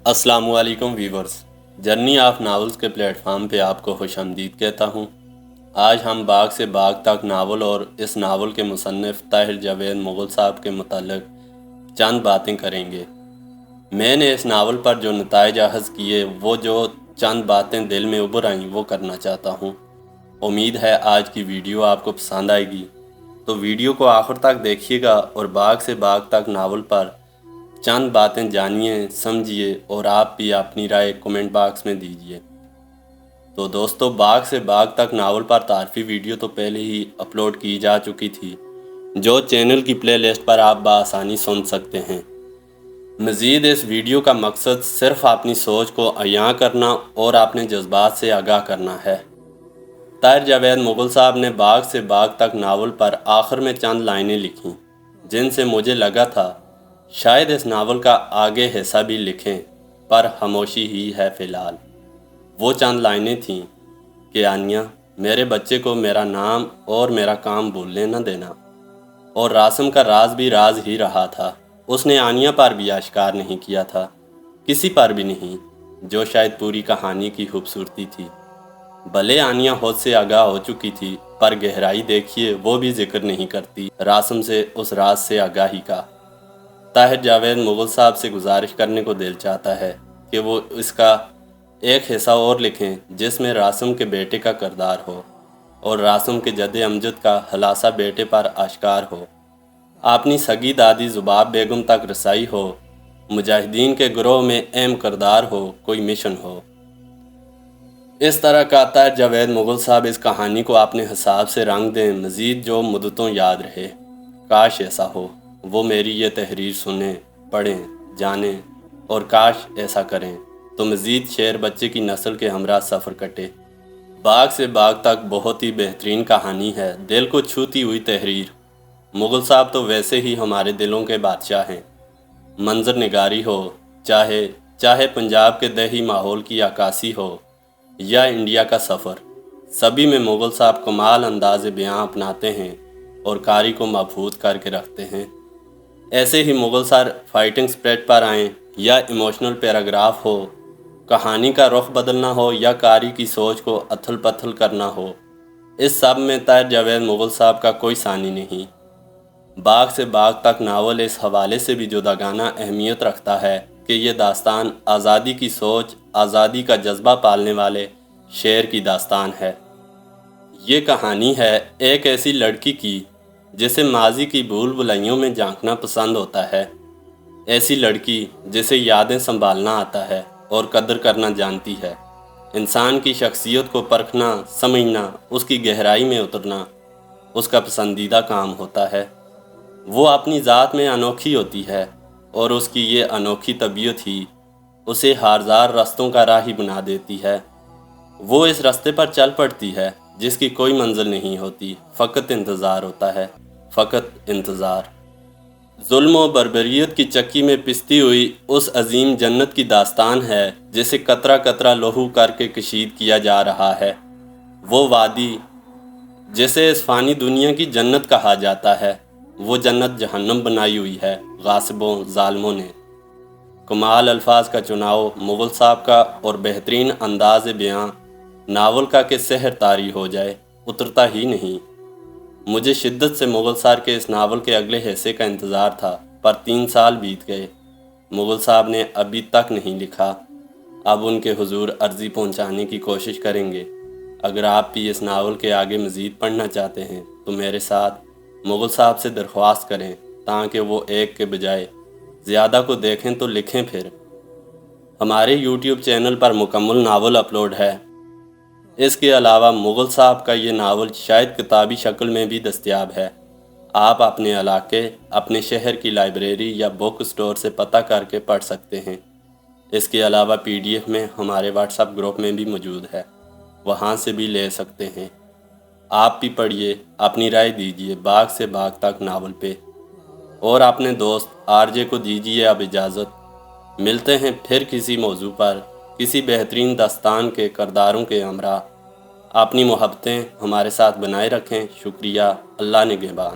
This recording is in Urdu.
السلام علیکم ویورز، جرنی آف ناولز کے پلیٹ فارم پہ آپ کو خوش آمدید کہتا ہوں۔ آج ہم باغ سے باغ تک ناول اور اس ناول کے مصنف طاہر جاوید مغل صاحب کے متعلق چند باتیں کریں گے۔ میں نے اس ناول پر جو نتائج اخذ کیے، وہ جو چند باتیں دل میں ابھر آئیں وہ کرنا چاہتا ہوں۔ امید ہے آج کی ویڈیو آپ کو پسند آئے گی، تو ویڈیو کو آخر تک دیکھیے گا اور باغ سے باغ تک ناول پر چند باتیں جانیے، سمجھیے اور آپ بھی اپنی رائے کمنٹ باکس میں دیجیے۔ تو دوستو، باغ سے باغ تک ناول پر تعارفی ویڈیو تو پہلے ہی اپلوڈ کی جا چکی تھی، جو چینل کی پلے لسٹ پر آپ بآسانی سن سکتے ہیں۔ مزید اس ویڈیو کا مقصد صرف اپنی سوچ کو عیاں کرنا اور اپنے جذبات سے آگاہ کرنا ہے۔ طاہر جاوید مغل صاحب نے باغ سے باغ تک ناول پر آخر میں چند لائنیں لکھیں، جن سے مجھے لگا تھا شاید اس ناول کا آگے حصہ بھی لکھیں، پر خاموشی ہی ہے فی الحال۔ وہ چند لائنیں تھیں کہ آنیا، میرے بچے کو میرا نام اور میرا کام بھولنے نہ دینا۔ اور راسم کا راز بھی راز ہی رہا تھا، اس نے آنیا پر بھی آشکار نہیں کیا تھا، کسی پر بھی نہیں، جو شاید پوری کہانی کی خوبصورتی تھی۔ بھلے آنیا خود سے آگاہ ہو چکی تھی، پر گہرائی دیکھیے وہ بھی ذکر نہیں کرتی راسم سے اس راز سے آگاہی کا۔ طاہر جاوید مغل صاحب سے گزارش کرنے کو دل چاہتا ہے کہ وہ اس کا ایک حصہ اور لکھیں جس میں راسم کے بیٹے کا کردار ہو اور راسم کے جد امجد کا خلاصہ بیٹے پر آشکار ہو، اپنی سگی دادی زباب بیگم تک رسائی ہو، مجاہدین کے گروہ میں اہم کردار ہو، کوئی مشن ہو۔ اس طرح کا طاہر جاوید مغل صاحب اس کہانی کو اپنے حساب سے رنگ دیں، مزید جو مدتوں یاد رہے۔ کاش ایسا ہو، وہ میری یہ تحریر سنیں، پڑھیں، جانیں، اور کاش ایسا کریں تو مزید شعر بچے کی نسل کے ہمراہ سفر کٹے۔ باغ سے باغ تک بہت ہی بہترین کہانی ہے، دل کو چھوتی ہوئی تحریر۔ مغل صاحب تو ویسے ہی ہمارے دلوں کے بادشاہ ہیں۔ منظر نگاری ہو، چاہے پنجاب کے دیہی ماحول کی عکاسی ہو یا انڈیا کا سفر، سبھی میں مغل صاحب کمال انداز بیاں اپناتے ہیں اور قاری کو مبہوت کر کے رکھتے ہیں۔ ایسے ہی مغل صاحب فائٹنگ سپرٹ پر آئیں یا ایموشنل پیراگراف ہو، کہانی کا رخ بدلنا ہو یا قاری کی سوچ کو اتھل پتھل کرنا ہو، اس سب میں طاہر جاوید مغل صاحب کا کوئی ثانی نہیں۔ باغ سے باغ تک ناول اس حوالے سے بھی جداگانہ اہمیت رکھتا ہے کہ یہ داستان آزادی کی سوچ، آزادی کا جذبہ پالنے والے شعر کی داستان ہے۔ یہ کہانی ہے ایک ایسی لڑکی کی جسے ماضی کی بھول بھلائیوں میں جھانکنا پسند ہوتا ہے، ایسی لڑکی جسے یادیں سنبھالنا آتا ہے اور قدر کرنا جانتی ہے۔ انسان کی شخصیت کو پرکھنا، سمجھنا، اس کی گہرائی میں اترنا اس کا پسندیدہ کام ہوتا ہے۔ وہ اپنی ذات میں انوکھی ہوتی ہے اور اس کی یہ انوکھی طبیعت ہی اسے ہارزار رستوں کا راہی بنا دیتی ہے۔ وہ اس رستے پر چل پڑتی ہے جس کی کوئی منزل نہیں ہوتی، فقط انتظار ہوتا ہے، فقط انتظار۔ ظلم و بربریت کی چکی میں پستی ہوئی اس عظیم جنت کی داستان ہے جسے قطرہ قطرہ لہو کر کے کشید کیا جا رہا ہے۔ وہ وادی جسے اس فانی دنیا کی جنت کہا جاتا ہے، وہ جنت جہنم بنائی ہوئی ہے غاصبوں، ظالموں نے۔ کمال الفاظ کا چناؤ مغل صاحب کا اور بہترین انداز بیاں ناول کا کہ سحر طاری ہو جائے، اترتا ہی نہیں۔ مجھے شدت سے مغل صاحب کے اس ناول کے اگلے حصے کا انتظار تھا، پر 3 سال بیت گئے، مغل صاحب نے ابھی تک نہیں لکھا۔ اب ان کے حضور عرضی پہنچانے کی کوشش کریں گے۔ اگر آپ بھی اس ناول کے آگے مزید پڑھنا چاہتے ہیں تو میرے ساتھ مغل صاحب سے درخواست کریں تاکہ وہ ایک کے بجائے زیادہ کو دیکھیں تو لکھیں پھر۔ ہمارے یوٹیوب چینل پر مکمل ناول اپلوڈ ہے۔ اس کے علاوہ مغل صاحب کا یہ ناول شاید کتابی شکل میں بھی دستیاب ہے۔ آپ اپنے علاقے، اپنے شہر کی لائبریری یا بک سٹور سے پتہ کر کے پڑھ سکتے ہیں۔ اس کے علاوہ PDF میں ہمارے واٹس ایپ گروپ میں بھی موجود ہے، وہاں سے بھی لے سکتے ہیں۔ آپ بھی پڑھیے، اپنی رائے دیجیے باغ سے باغ تک ناول پہ، اور اپنے دوست RJ کو دیجیے اب اجازت۔ ملتے ہیں پھر کسی موضوع پر، کسی بہترین داستان کے کرداروں کے ہمراہ۔ اپنی محبتیں ہمارے ساتھ بنائے رکھیں۔ شکریہ، اللہ نگہبان۔